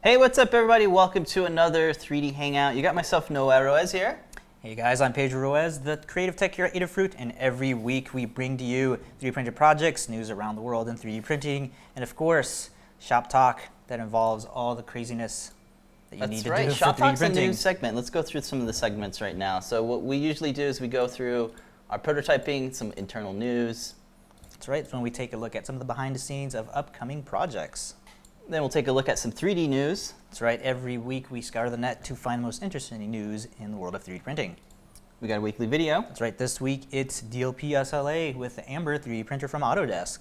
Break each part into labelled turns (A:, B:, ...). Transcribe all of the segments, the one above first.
A: Hey, what's up everybody? Welcome to another 3D Hangout. You got myself, Noe Ruiz here.
B: Hey guys, I'm Pedro Ruiz, the creative tech here at Adafruit, and every week we bring to you 3D printed projects, news around the world in 3D printing, and of course, shop talk that involves all the craziness that you need to do
A: Shop
B: for 3D
A: Talk's
B: printing.
A: a new segment. Let's go through some of the segments right now. So what we usually do is we go through our prototyping, some internal news.
B: That's right, it's when we take a look at some of the behind the scenes of upcoming projects.
A: Then we'll take a look at some 3D news.
B: That's right, every week we scour the net to find the most interesting news in the world of 3D printing.
A: We got a weekly video.
B: That's right, this week it's DLP SLA with the Ember 3D printer from Autodesk.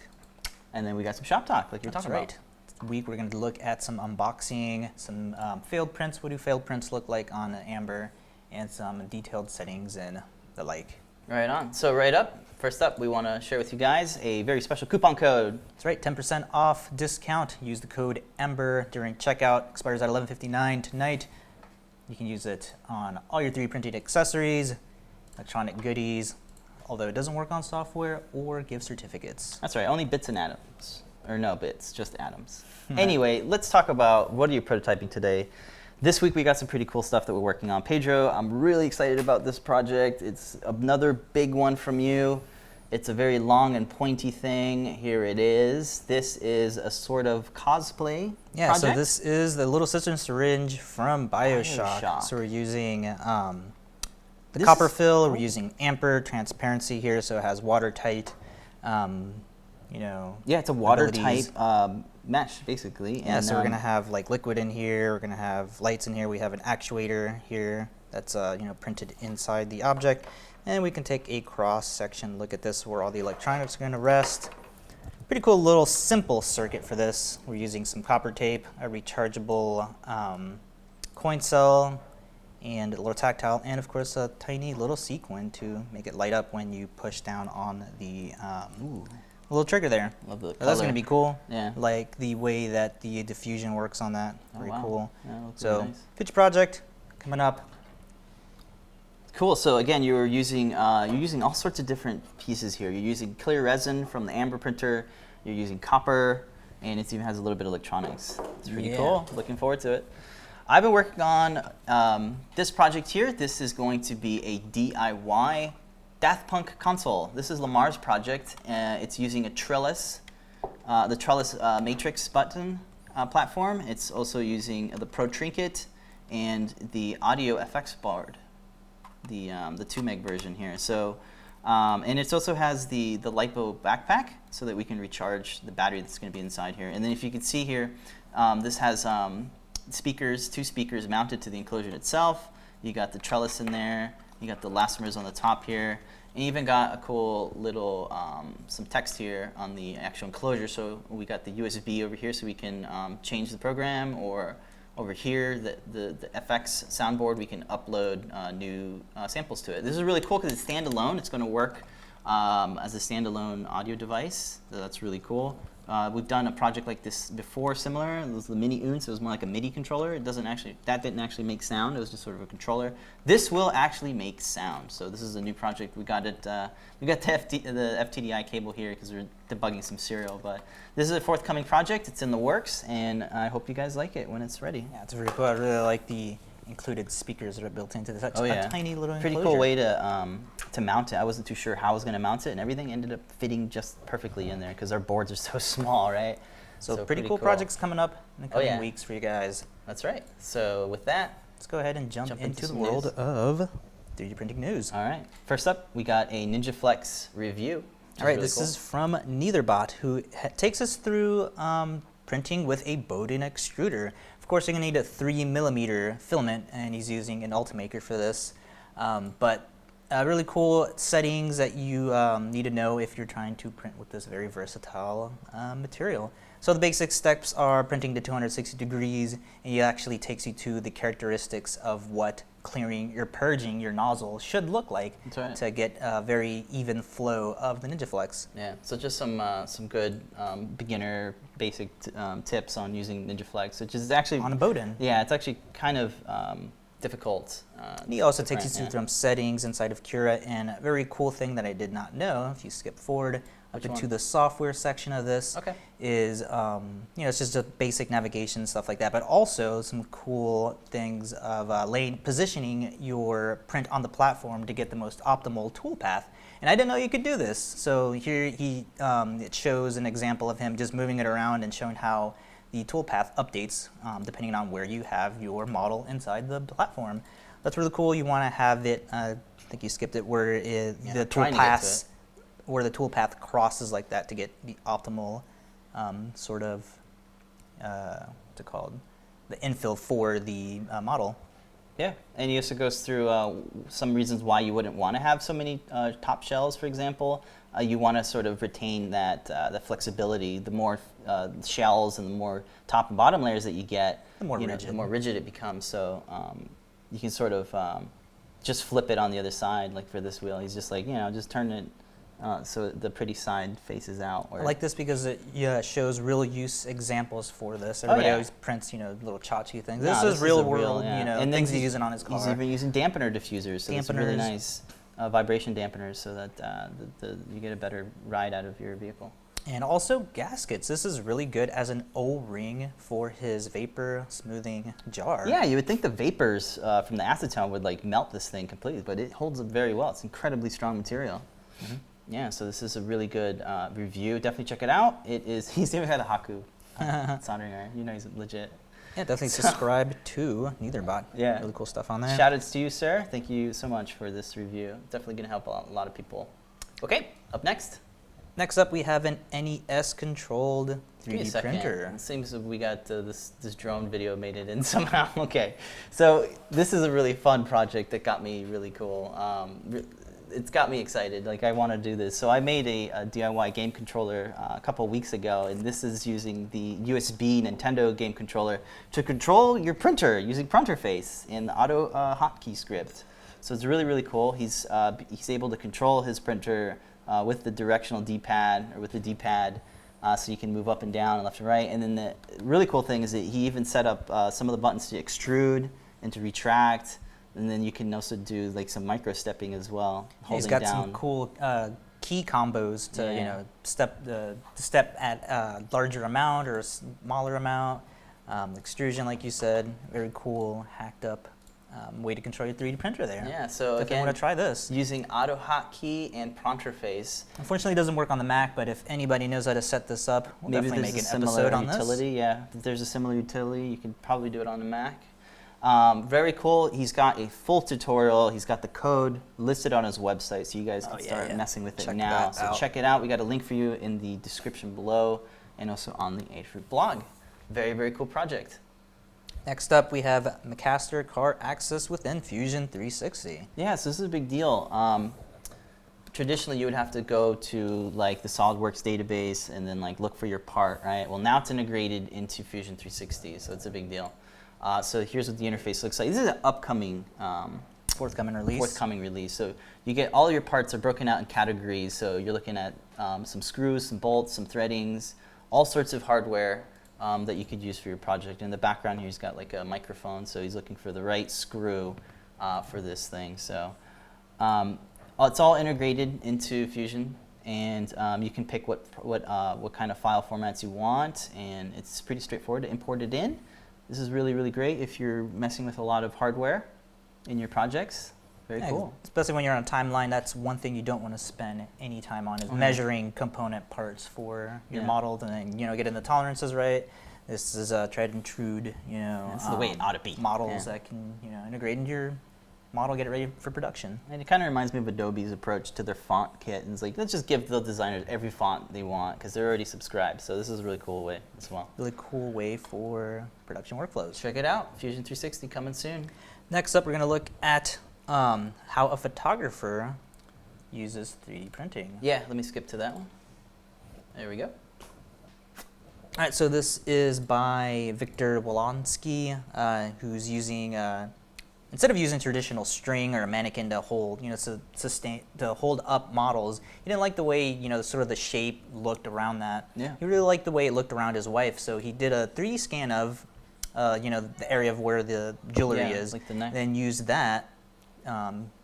A: And then we got some shop talk, like you're talking about.
B: This week we're going to look at some unboxing, some failed prints, what do failed prints look like on an Ember, and some detailed settings and the like.
A: Right on. So first up, we want to share with you guys a very special coupon code.
B: That's right, 10% off discount. Use the code EMBER during checkout. Expires at 11:59 tonight. You can use it on all your 3D printed accessories, electronic goodies, although it doesn't work on software or gift certificates.
A: That's right, only bits and atoms. Or no bits, just atoms. Anyway, let's talk about what are you prototyping today. This week we got some pretty cool stuff that we're working on. Pedro, I'm really excited about this project. It's another big one from you. It's a very long and pointy thing. Here it is. This is a sort of cosplay project.
B: So this is the little cistern syringe from BioShock. So we're using the copper fill. We're using Ember transparency here, so it has watertight,
A: Yeah, it's a watertight mesh, basically.
B: Yeah, so we're going to have like liquid in here. We're going to have lights in here. We have an actuator here that's printed inside the object. And we can take a cross-section look at this where all the electronics are going to rest. Pretty cool little simple circuit for this. We're using some copper tape, a rechargeable coin cell, and a little tactile, and of course a tiny little sequin to make it light up when you push down on the little trigger there.
A: Love the color.
B: That's going to be cool.
A: Yeah.
B: Like the way that the diffusion works on that. Very cool.
A: Yeah, looks
B: So,
A: really nice.
B: future project coming up.
A: Cool. So again, you're using all sorts of different pieces here. You're using clear resin from the Ember printer. You're using copper, and it even has a little bit of electronics. It's pretty cool. Looking forward to it. I've been working on this project here. This is going to be a DIY Daft Punk console. This is Lamar's project. It's using a Trellis, the Trellis Matrix button platform. It's also using the Pro Trinket and the Audio FX board, the 2 meg version here. So, and it also has the LiPo backpack so that we can recharge the battery that's going to be inside here. And then if you can see here, this has speakers, 2 speakers mounted to the enclosure itself. You got the trellis in there. You got the elastomers on the top here. And you even got a cool little, some text here on the actual enclosure. So we got the USB over here so we can change the program, or over here, the FX soundboard, we can upload new samples to it. This is really cool because it's standalone. It's going to work as a standalone audio device. So that's really cool. We've done a project like this before, similar. It was the Mini Oon, so it was more like a MIDI controller. That didn't actually make sound. It was just sort of a controller. This will actually make sound. So this is a new project. We got it. We got the FTDI cable here because we're debugging some serial. But this is a forthcoming project. It's in the works, and I hope you guys like it when it's ready.
B: Yeah, it's really cool. I really like the included speakers that are built into this. That's a tiny little enclosure.
A: Pretty cool way to mount it. I wasn't too sure how I was going to mount it, and everything ended up fitting just perfectly in there because our boards are so small, right?
B: So pretty cool projects coming up in the coming weeks for you guys.
A: That's right. So with that,
B: let's go ahead and jump into the world of 3D printing news.
A: All right. First up, we got a NinjaFlex review.
B: All right, this is from Neatherbot, who takes us through printing with a Bowden extruder. Of course, you're going to need a 3mm filament, and he's using an Ultimaker for this. But really cool settings that you need to know if you're trying to print with this very versatile material. So the basic steps are printing to 260 degrees, and it actually takes you to the characteristics of what purging your nozzle should look like to get a very even flow of the NinjaFlex.
A: Yeah, so just some good beginner basic tips on using NinjaFlex, which is actually
B: on a Bowden.
A: Yeah, it's actually kind of difficult.
B: He also takes you through some settings inside of Cura, and a very cool thing that I did not know, if you skip forward, Up
A: Which
B: into
A: one?
B: the software section of this
A: Okay.
B: is, it's just a basic navigation, stuff like that, but also some cool things of positioning your print on the platform to get the most optimal toolpath. And I didn't know you could do this. So here it shows an example of him just moving it around and showing how the toolpath updates depending on where you have your model inside the platform. That's really cool. You want to have it, I think you skipped it, where the toolpaths, where the toolpath crosses like that to get the optimal sort of, what's it called, the infill for the model.
A: Yeah, and he also goes through some reasons why you wouldn't want to have so many top shells, for example. You want to sort of retain that the flexibility. The more shells and the more top and bottom layers that you get,
B: The more rigid
A: it becomes. So you can sort of just flip it on the other side, like for this wheel. He's just like, just turn it so the pretty side faces out.
B: I like this because it shows real use examples for this. Everybody always prints, little tchachi things. This is real world, and things he's using on his car.
A: He's even using dampener diffusers, so it's really nice vibration dampeners, so that you get a better ride out of your vehicle.
B: And also gaskets. This is really good as an O-ring for his vapor smoothing jar.
A: Yeah, you would think the vapors from the acetone would like melt this thing completely, but it holds up very well. It's incredibly strong material. Mm-hmm. Yeah, so this is a really good review. Definitely check it out. He's even had a Haku soldering iron. He's legit.
B: Yeah, definitely subscribe to NeitherBot.
A: Yeah.
B: Really cool stuff on there.
A: Shout outs to you, sir. Thank you so much for this review. Definitely going to help a lot of people. Okay, up next.
B: Next up, we have an NES Controlled 3D printer.
A: It seems that we got this drone video made it in somehow. Okay, so this is a really fun project that got me really cool. It's got me excited. Like, I want to do this. So I made a DIY game controller a couple weeks ago, and this is using the USB Nintendo game controller to control your printer using Printerface in the auto hotkey script. So it's really, really cool. He's able to control his printer with the directional D-pad, or with the D-pad, so you can move up and down and left and right. And then the really cool thing is that he even set up some of the buttons to extrude and to retract. And then you can also do like some micro stepping as well.
B: He's got some cool key combos to step at a larger amount or a smaller amount. Extrusion, like you said, very cool, hacked up way to control your 3D printer there.
A: Yeah, so
B: definitely want to try this.
A: Using auto hotkey and Printerface.
B: Unfortunately, it doesn't work on the Mac, but if anybody knows how to set this up, we'll definitely make an episode on
A: utility.
B: this.
A: Yeah, if there's a similar utility, you can probably do it on the Mac. Very cool. He's got a full tutorial. He's got the code listed on his website, so you guys can start messing with it now. So check it out. We got a link for you in the description below, and also on the Adafruit blog. Very, very cool project.
B: Next up, we have Macaster Car Access within Fusion 360.
A: Yeah, so this is a big deal. Traditionally, you would have to go to like the SolidWorks database and then like look for your part, right? Well, now it's integrated into Fusion 360, so it's a big deal. So here's what the interface looks like. This is an upcoming
B: forthcoming release.
A: So you get all your parts are broken out in categories. So you're looking at some screws, some bolts, some threadings, all sorts of hardware that you could use for your project. In the background here, he's got like a microphone, so he's looking for the right screw for this thing. So it's all integrated into Fusion, and you can pick what kind of file formats you want, and it's pretty straightforward to import it in. This is really, really great if you're messing with a lot of hardware in your projects. Very cool.
B: Especially when you're on a timeline, that's one thing you don't want to spend any time on is measuring component parts for your model, and then getting the tolerances right. This is tried and true,
A: That's the way it ought to be.
B: Models that can integrate into your model, get it ready for production.
A: And it kind of reminds me of Adobe's approach to their font kit. And it's like, let's just give the designers every font they want because they're already subscribed. So this is a really cool way as well.
B: Really cool way for production workflows.
A: Check it out. Fusion 360 coming soon.
B: Next up, we're going to look at how a photographer uses 3D printing.
A: Yeah, let me skip to that one. There we go.
B: All right, so this is by Victor Wolonsky, who's using instead of using traditional string or a mannequin to hold, to hold up models, he didn't like the way, sort of the shape looked around that.
A: Yeah.
B: He really liked the way it looked around his wife, so he did a 3D scan of, the area of where the jewelry is,
A: like the neck.
B: then used that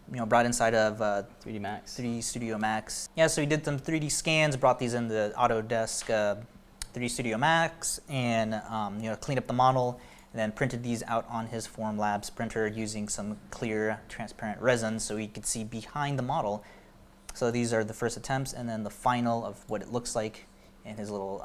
B: brought inside of
A: 3D Max.
B: 3D Studio Max. Yeah, so he did some 3D scans, brought these into Autodesk 3D Studio Max, and cleaned up the model, and then printed these out on his Formlabs printer using some clear, transparent resin so he could see behind the model. So these are the first attempts, and then the final of what it looks like in his little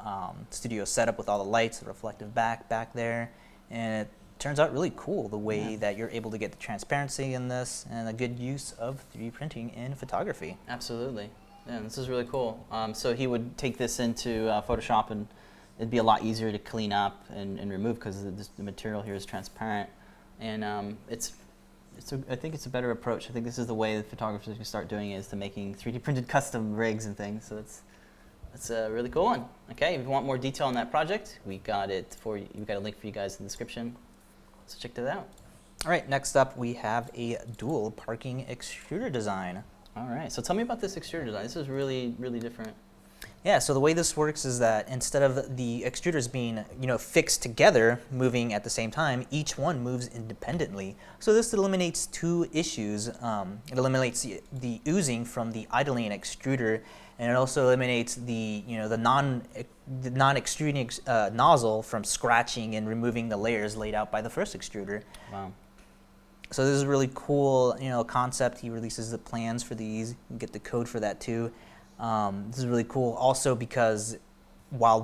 B: studio setup with all the lights, the reflective back there, and it turns out really cool the way that you're able to get the transparency in this and a good use of 3D printing in photography.
A: Absolutely. Yeah, this is really cool. So he would take this into Photoshop, and it'd be a lot easier to clean up and remove because the material here is transparent. And I think it's a better approach. I think this is the way that photographers can start doing it, is to making 3D printed custom rigs and things. So that's a really cool one. Okay, if you want more detail on that project, we got it for you. We've got a link for you guys in the description. So check that out.
B: All right, next up we have a dual parking extruder design.
A: All right, so tell me about this extruder design. This is really, really different.
B: Yeah, so the way this works is that instead of the extruders being, fixed together, moving at the same time, each one moves independently. So this eliminates two issues. It eliminates the oozing from the idling extruder, and it also eliminates the non-extruding nozzle from scratching and removing the layers laid out by the first extruder.
A: Wow. So
B: this is a really cool, concept. He releases the plans for these. You can get the code for that too. This is really cool also because while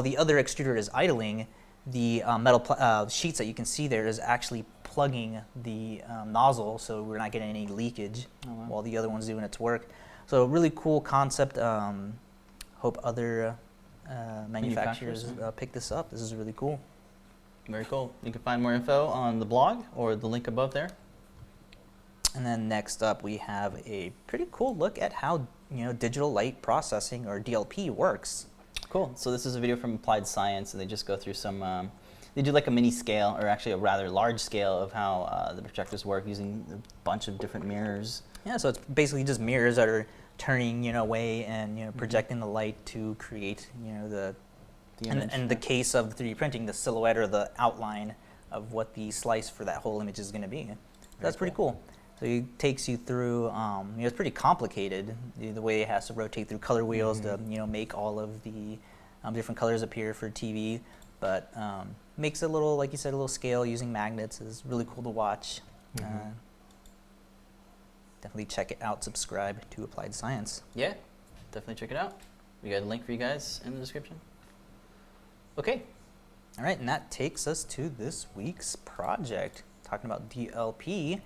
B: the other extruder is idling, the metal sheets that you can see there is actually plugging the nozzle, so we're not getting any leakage while the other one's doing its work. So really cool concept. Hope other manufacturers pick this up. This is really cool.
A: Very cool. You can find more info on the blog or the link above there.
B: And then next up we have a pretty cool look at how digital light processing, or DLP, works.
A: Cool. So this is a video from Applied Science, and they just go through some, they do like a mini scale, or actually a rather large scale, of how the projectors work using a bunch of different mirrors.
B: Yeah, so it's basically just mirrors that are turning away and projecting the light to create the image. And the case of 3D printing, the silhouette or the outline of what the slice for that whole image is going to be. That's pretty cool. So it takes you through, it's pretty complicated, the way it has to rotate through color wheels to, make all of the different colors appear for TV. But makes it a little, like you said, a little scale using magnets is really cool to watch. Definitely check it out. Subscribe to Applied Science.
A: Yeah, definitely check it out. We got a link for you guys in the description. Okay.
B: All right, and that takes us to this week's project. Talking about DLP.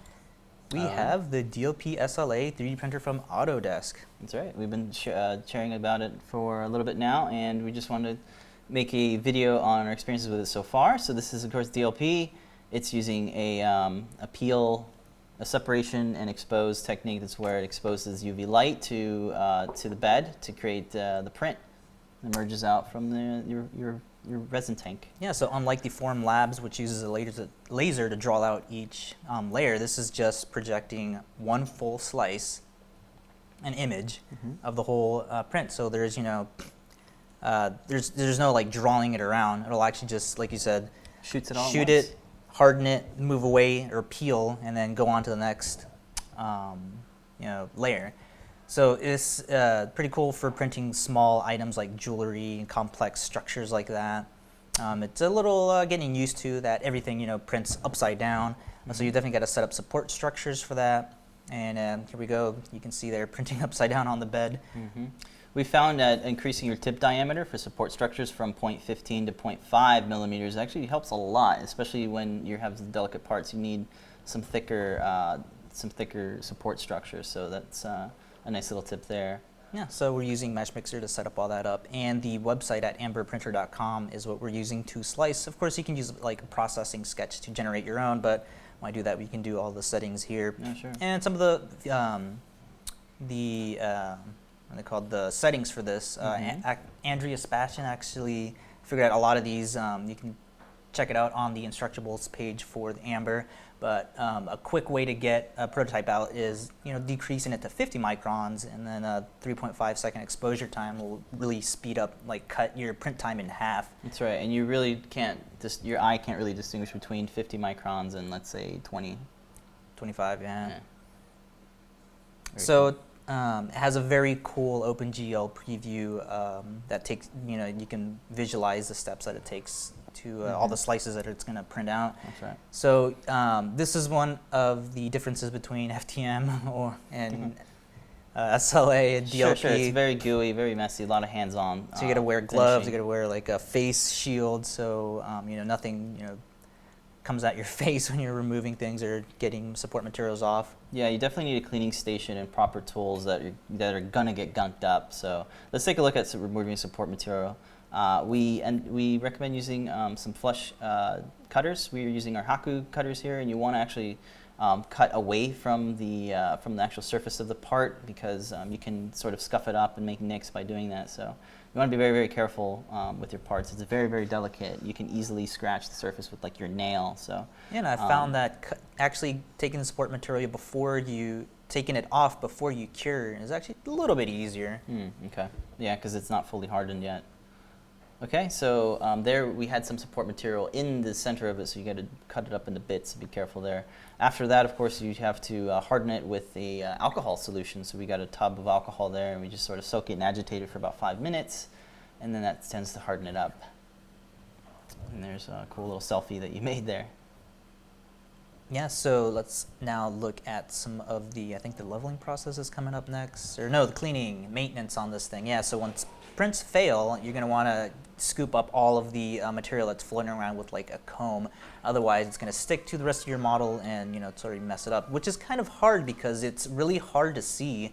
B: We have the DLP SLA 3D printer from Autodesk.
A: That's right. We've been sharing about it for a little bit now, and we just wanted to make a video on our experiences with it so far. So this is, of course, DLP. It's using a separation and expose technique. That's where it exposes UV light to the bed to create the print that emerges out from your resin tank.
B: Yeah, so unlike the Formlabs, which uses a laser to draw out each layer, this is just projecting one full slice, an image of the whole print. So there's there's no like drawing it around. It'll actually just, like you said,
A: shoots it all.
B: Shoot it, harden it, move away or peel, and then go on to the next layer. So it's pretty cool for printing small items like jewelry and complex structures like that. It's a little getting used to that everything prints upside down. So you definitely got to set up support structures for that. And here we go. You can see they're printing upside down on the bed.
A: We found that increasing your tip diameter for support structures from 0.15 to 0.5 millimeters actually helps a lot, especially when you have delicate parts. You need some thicker support structures. So that's a nice little tip there.
B: Yeah, so we're using Mesh Mixer to set up all that up, and the website at amberprinter.com is what we're using to slice. Of course, you can use like a processing sketch to generate your own, but when I do that, we can do all the settings here.
A: Yeah, sure.
B: And some of the what are they called, the settings for this. Andrea Sebastian actually figured out a lot of these. You can check it out on the Instructables page for the Amber. But a quick way to get a prototype out is decreasing it to 50 microns, and then a 3.5 second exposure time will really speed up, like cut your print time in half.
A: That's right, and you really can't, your eye can't really distinguish between 50 microns and let's say 20.
B: 25, yeah. So it has a very cool OpenGL preview that takes, you can visualize the steps that it takes to all the slices that it's going to print out.
A: That's right.
B: So this is one of the differences between FTM and SLA and DLP.
A: Sure. It's very gooey, very messy, a lot of hands-on.
B: So you got to wear gloves,
A: finishing.
B: you got to wear like a face shield, so nothing comes at your face when you're removing things or getting support materials off.
A: Yeah, you definitely need a cleaning station and proper tools that are gonna get gunked up. So let's take a look at removing support material. We recommend using some flush cutters. We are using our Haku cutters here, and you want to actually cut away from the actual surface of the part, because you can sort of scuff it up and make nicks by doing that. So you want to be very, very careful with your parts. It's very, very delicate. You can easily scratch the surface with like your nail. So
B: yeah, and I found that actually taking the support material taking it off before you cure is actually a little bit easier.
A: Okay. Yeah, because it's not fully hardened yet. Okay, so there we had some support material in the center of it, so you got to cut it up into bits. Be careful there. After that, of course, you have to harden it with the alcohol solution. So we got a tub of alcohol there, and we just sort of soak it and agitate it for about 5 minutes, and then that tends to harden it up. And there's a cool little selfie that you made there.
B: Yeah, so let's now look at some of the, I think the leveling process is coming up next, or no, the cleaning, maintenance on this thing. Yeah, so once prints fail, you're going to want to scoop up all of the material that's floating around with like a comb. Otherwise, it's going to stick to the rest of your model and, sort of mess it up, which is kind of hard because it's really hard to see,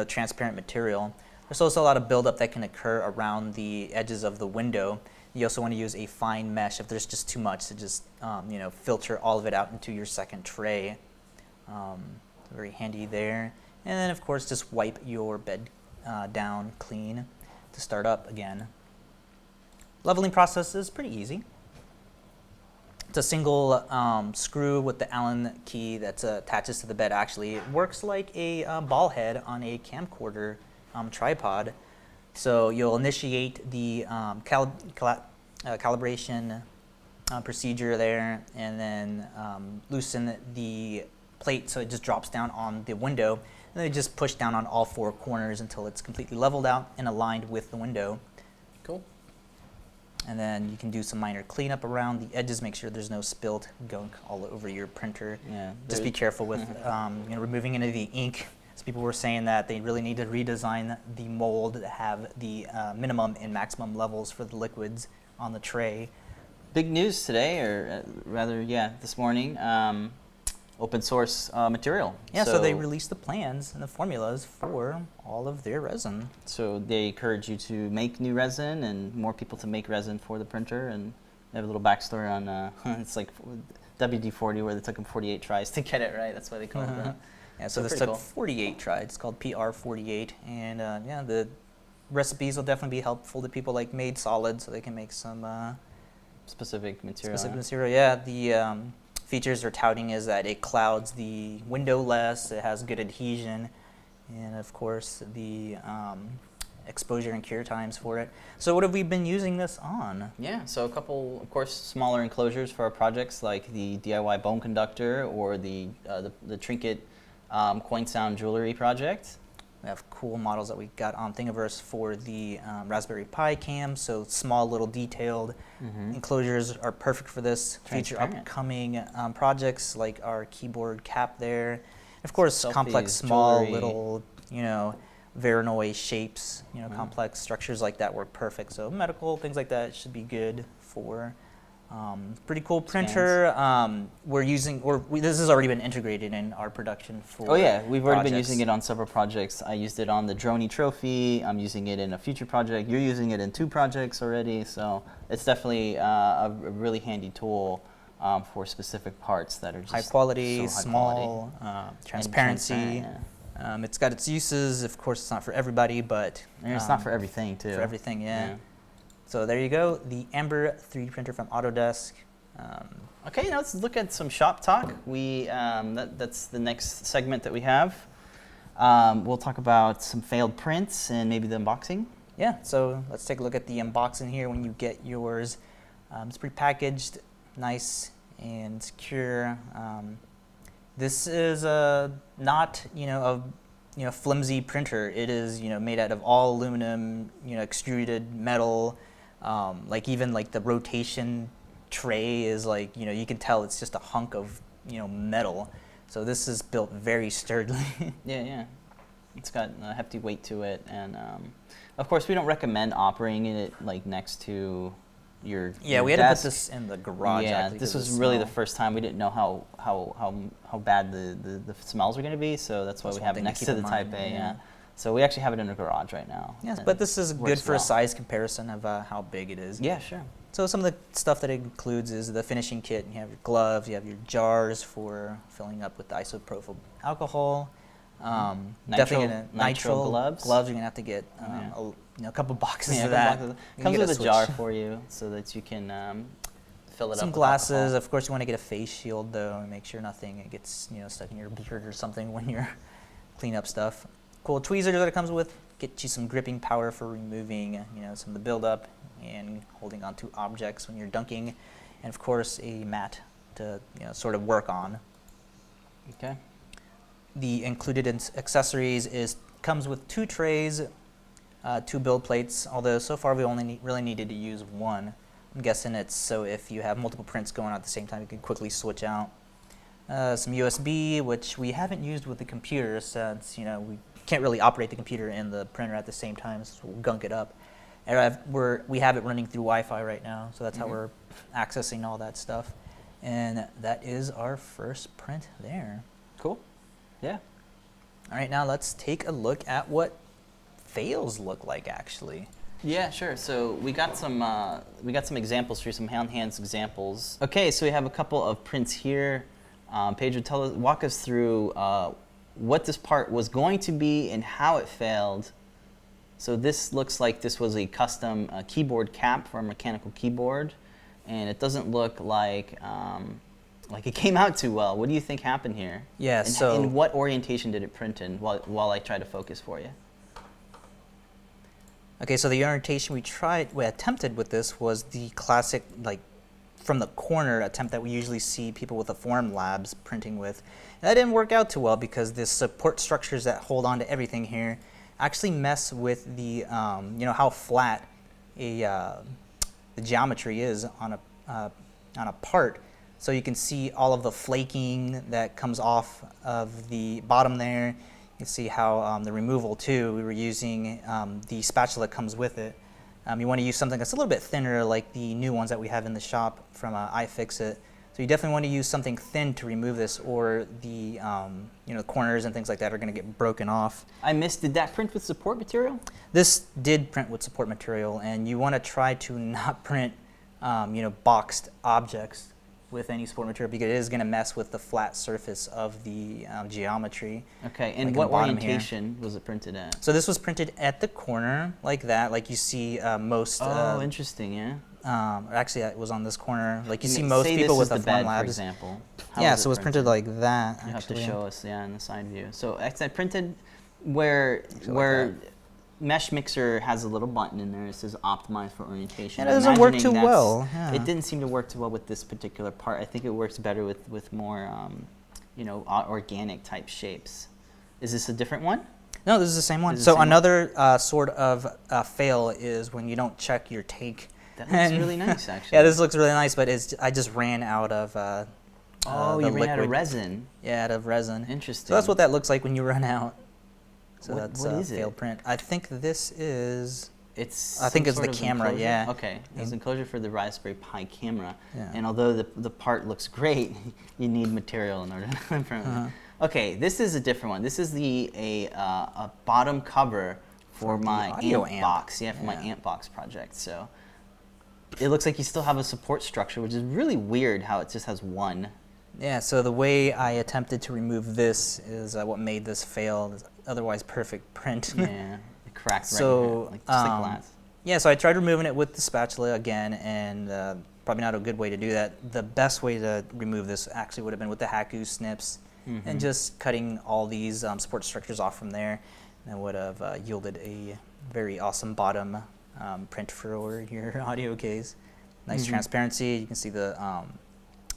B: transparent material. There's also a lot of buildup that can occur around the edges of the window. You also want to use a fine mesh if there's just too much to just, filter all of it out into your second tray. Very handy there. And then, of course, just wipe your bed down clean to start up again. Leveling process is pretty easy. It's a single screw with the Allen key that attaches to the bed. Actually, it works like a ball head on a camcorder tripod. So you'll initiate the calibration procedure there, and then loosen the plate so it just drops down on the window, and then just push down on all 4 corners until it's completely leveled out and aligned with the window.
A: Cool.
B: And then you can do some minor cleanup around the edges, make sure there's no spilled gunk all over your printer.
A: Yeah.
B: Just be careful with removing any of the ink. As people were saying that they really need to redesign the mold to have the minimum and maximum levels for the liquids on the tray.
A: Big news today, or rather, this morning. Open source material.
B: Yeah, so they released the plans and the formulas for all of their resin.
A: So they encourage you to make new resin and more people to make resin for the printer. And they have a little backstory on it's like WD-40, where they took them 48 tries to get it right. That's why they call it that.
B: Yeah, so this took 48 tries. It's called PR48, and the recipes will definitely be helpful to people like Made Solid, so they can make some
A: specific material.
B: Yeah, the features they're touting is that it clouds the window less, it has good adhesion, and of course the exposure and cure times for it. So what have we been using this on?
A: Yeah, so a couple, of course, smaller enclosures for our projects, like the DIY bone conductor or the Trinket coin sound jewelry project.
B: We have cool models that we got on Thingiverse for the Raspberry Pi cam, so small little detailed enclosures are perfect for this. Feature upcoming projects like our keyboard cap there. And of course,
A: Selfies,
B: complex, small,
A: jewelry.
B: little, Veronoi shapes, complex structures like that work perfect. So medical, things like that should be good for. Pretty cool printer. This has already been integrated in our production for.
A: Oh yeah, we've already been
B: projects.
A: using it on several projects. I used it on the Droney Trophy. I'm using it in a future project. You're using it in 2 projects already, so it's definitely a really handy tool for specific parts that are just
B: high quality,
A: so high
B: small,
A: quality.
B: transparency.
A: And
B: It's got its uses. Of course, it's not for everybody, but
A: it's not for everything too.
B: For everything, yeah. So there you go, the Ember 3D printer from Autodesk.
A: Okay, now let's look at some shop talk. That's the next segment that we have. We'll talk about some failed prints and maybe the unboxing.
B: Yeah, so let's take a look at the unboxing here when you get yours. It's prepackaged, nice and secure. This is not, a flimsy printer. It is made out of all aluminum, extruded metal. Like even like the rotation tray is like you can tell it's just a hunk of metal. So this is built very sturdily.
A: Yeah. It's got a hefty weight to it, and of course we don't recommend operating it like next to your
B: we had
A: desk.
B: to put this in the garage.
A: Yeah,
B: actually,
A: this
B: 'cause
A: was
B: of the
A: really the
B: smell.
A: first time we didn't know how bad the smells were going to be, so that's why
B: That's
A: we
B: one
A: have it
B: thing to
A: next
B: keep
A: to
B: in
A: the Type
B: mind,
A: A.
B: yeah.
A: Yeah. So we actually have it in the garage right now.
B: Yes,
A: and
B: but this is good
A: works
B: for a
A: well.
B: size comparison of how big it is.
A: Yeah, sure.
B: So some of the stuff that it includes is the finishing kit. You have your gloves, you have your jars for filling up with isopropyl alcohol. Definitely
A: Nitro gloves.
B: Gloves, you're gonna have to get a couple boxes of that. You can
A: Comes
B: get
A: with a
B: switch.
A: jar for you so that you can fill it up
B: Some
A: with
B: glasses.
A: alcohol.
B: Of course, you want to get a face shield though, and make sure nothing gets stuck in your beard or something when you're clean up stuff. Cool tweezers that it comes with. Get you some gripping power for removing some of the buildup and holding onto objects when you're dunking, and of course a mat to sort of work on.
A: Okay.
B: The included accessories comes with 2 trays, 2 build plates, although so far we only really needed to use 1. I'm guessing it's so if you have multiple prints going on at the same time, you can quickly switch out. Some USB, which we haven't used with the computer since we can't really operate the computer and the printer at the same time, so we'll gunk it up. And we have it running through Wi-Fi right now, so that's how we're accessing all that stuff. And that is our first print there.
A: Cool. Yeah.
B: All right, now let's take a look at what fails look like actually.
A: Yeah, sure. So we got some examples here, some hand-hands examples. Okay, so we have a couple of prints here. Pedro, walk us through what this part was going to be and how it failed. So this looks like this was a custom keyboard cap for a mechanical keyboard, and it doesn't look like it came out too well. What do you think happened here?
B: Yeah,
A: and what orientation did it print in while I try to focus for you?
B: Okay, so the orientation we attempted with this was the classic, like, from the corner attempt that we usually see people with the Forum Labs printing with. And that didn't work out too well because the support structures that hold on to everything here actually mess with the, how flat the geometry is on a part. So you can see all of the flaking that comes off of the bottom there. You can see how the removal too, we were using the spatula that comes with it. You want to use something that's a little bit thinner like the new ones that we have in the shop from iFixit. So you definitely want to use something thin to remove this, or the corners and things like that are going to get broken off.
A: I missed, did that print with support material?
B: This did print with support material, and you want to try to not print boxed objects with any support material because it is going to mess with the flat surface of the geometry.
A: Okay, and
B: like
A: what
B: the bottom
A: orientation was it printed at?
B: So this was printed at the corner like that, like you see most.
A: Oh, interesting, yeah.
B: Actually, it was on this corner, like you see most
A: Say
B: people
A: this
B: with
A: is
B: the
A: the bed,
B: Forum
A: for
B: Labs.
A: example.
B: Yeah, so it was printed like that.
A: You have to
B: actually.
A: show us, yeah, in the side view. So I printed where
B: like
A: Mesh Mixer has a little button in there. It says optimize for orientation.
B: And it doesn't work
A: Imagining
B: too well. Yeah.
A: It didn't seem to work too well with this particular part. I think it works better with more, organic type shapes. Is this a different one?
B: No, this is the same one.
A: Is it the
B: So
A: same one?
B: another sort of fail is when you don't check your take.
A: That looks really nice, actually.
B: Yeah, this looks really nice, but I just ran out of
A: Oh,
B: the
A: you ran out of
B: liquid.
A: resin.
B: Yeah, out of resin.
A: Interesting.
B: So that's what that looks like when you run out. So
A: What-
B: that's
A: what
B: a
A: is it?
B: failed print. I think this is.
A: It's
B: I think
A: some
B: it's the
A: sort of
B: camera,
A: enclosure?
B: yeah.
A: Okay, it's enclosure for the Raspberry Pi camera.
B: Yeah.
A: And although the part looks great, you need material in order to print it.
B: Uh-huh.
A: Okay, this is a different one. This is a bottom cover for
B: the
A: my
B: audio
A: amp
B: amp.
A: box. Yeah, for my amp box project. So it looks like you still have a support structure, which is really weird how it just has one.
B: Yeah, so the way I attempted to remove this is what made this fail. It's otherwise perfect print.
A: Yeah, it cracked
B: So,
A: right here, just like glass.
B: Yeah, so I tried removing it with the spatula again, and probably not a good way to do that. The best way to remove this actually would have been with the Haku snips, and just cutting all these support structures off from there, and it would have yielded a very awesome bottom print for your audio case. Nice transparency. You can see the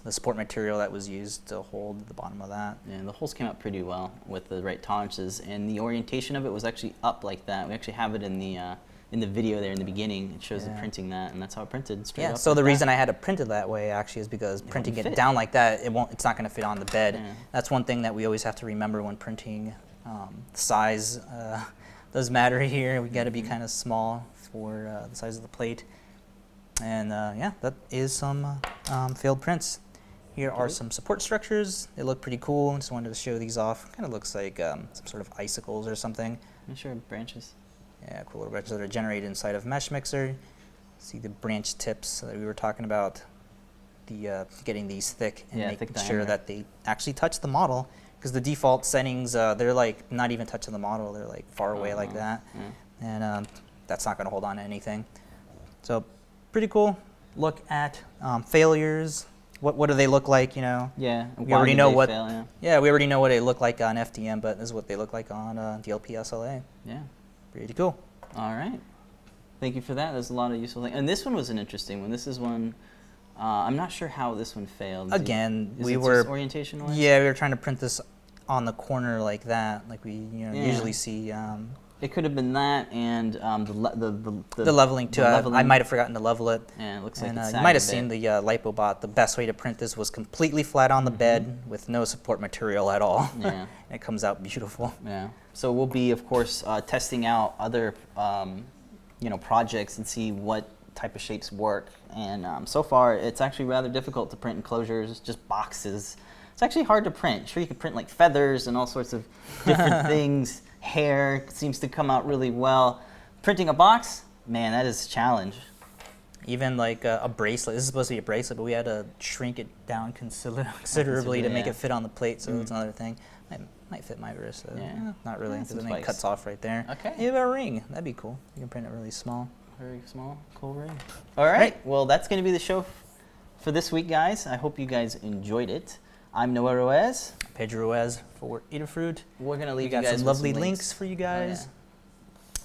B: the support material that was used to hold the bottom of that.
A: And the holes came out pretty well with the right tolerances, and the orientation of it was actually up like that. We actually have it in the video there in the beginning. It shows it printing that, and that's how it printed straight up.
B: Yeah, so
A: like
B: the
A: that.
B: reason I had to print it that way actually is because printing
A: wouldn't
B: it
A: fit.
B: down like that, it's not going to fit on the bed.
A: Yeah.
B: That's one thing that we always have to remember when printing. Size does matter here. We got to be kind of small for the size of the plate. And yeah, that is some failed prints. Here are some support structures. They look pretty cool. Just wanted to show these off. Kind of looks like some sort of icicles or something.
A: I'm sure branches.
B: Yeah, cool little branches that are generated inside of Mesh Mixer. See the branch tips that we were talking about. The getting these thick and making
A: thick
B: sure
A: diameter.
B: that they actually touch the model. Because the default settings, they're like not even touching the model. They're like far away like that.
A: Yeah.
B: And that's not going to hold on to anything. So pretty cool. Look at failures. What do they look like? You know.
A: Yeah.
B: We already know what.
A: Fail,
B: Yeah, we already know what they look like on FDM, but this is what they look like on DLP SLA.
A: Yeah.
B: Pretty cool.
A: All right. Thank you for that. There's a lot of useful things. And this one was an interesting one. This is one. I'm not sure how this one failed.
B: Again,
A: Is
B: we
A: it
B: were
A: just orientation-wise?
B: Yeah, we were trying to print this on the corner like that, like we usually see.
A: It could have been that and
B: The leveling too.
A: the
B: I
A: leveling.
B: might have forgotten to level it.
A: Yeah, it looks like
B: And
A: it's
B: you
A: sagging
B: might
A: a
B: have seen
A: bit.
B: the LipoBot. The best way to print this was completely flat on the bed with no support material at all.
A: Yeah.
B: It comes out beautiful.
A: Yeah. So we'll be, of course, testing out other, projects and see what type of shapes work. And so far, it's actually rather difficult to print enclosures, just boxes. It's actually hard to print. Sure, you could print like feathers and all sorts of different things. Hair seems to come out really well. Printing a box, man, that is a challenge.
B: Even like a bracelet. This is supposed to be a bracelet, but we had to shrink it down considerably to make
A: yeah.
B: it fit on the plate. So that's another thing. Might fit my wrist. So not really.
A: Yeah,
B: Because
A: some
B: then it
A: spice.
B: cuts off right there.
A: Okay.
B: You have a ring. That'd be cool. You can print it really small.
A: Very small, cool ring. All right. Well, that's going to be the show for this week, guys. I hope you guys enjoyed it. I'm Noe Ruiz.
B: Pedro Ruiz for Adafruit.
A: We're going to leave
B: We
A: you
B: got
A: guys
B: some
A: with
B: lovely
A: some
B: links for you guys.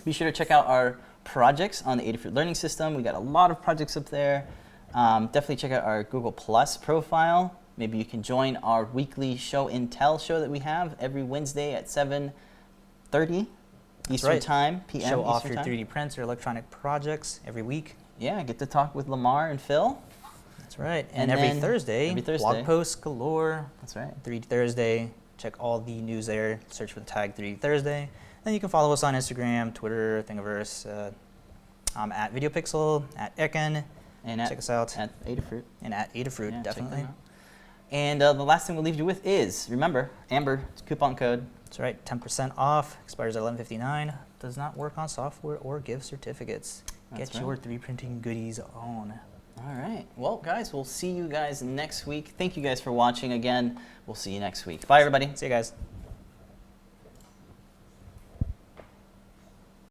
A: Be sure to check out our projects on the Adafruit Learning System. We got a lot of projects up there. Definitely check out our Google Plus profile. Maybe you can join our weekly show and tell show that we have every Wednesday at 7:30 Eastern Time, PM.
B: Show off
A: Eastern
B: your
A: time.
B: 3D prints or electronic projects every week.
A: Yeah, get to talk with Lamar and Phil.
B: That's right.
A: And
B: And every
A: then
B: Thursday,
A: every Thursday.
B: blog posts galore.
A: That's right.
B: 3D Thursday. Check all the news there. Search for the tag 3D Thursday. And you can follow us on Instagram, Twitter, Thingiverse. I'm at VideoPixel, at Ekin.
A: And
B: Check us out.
A: at Adafruit.
B: And at Adafruit,
A: Yeah, check them
B: definitely.
A: out. And the last thing we'll leave you with is, remember, Amber coupon code.
B: That's right. 10% off. Expires at 11/59. Does not work on software or gift certificates.
A: That's
B: Get your 3D printing goodies on.
A: All right. Well, guys, we'll see you guys next week. Thank you guys for watching again. We'll see you next week. Bye, everybody.
B: See you guys.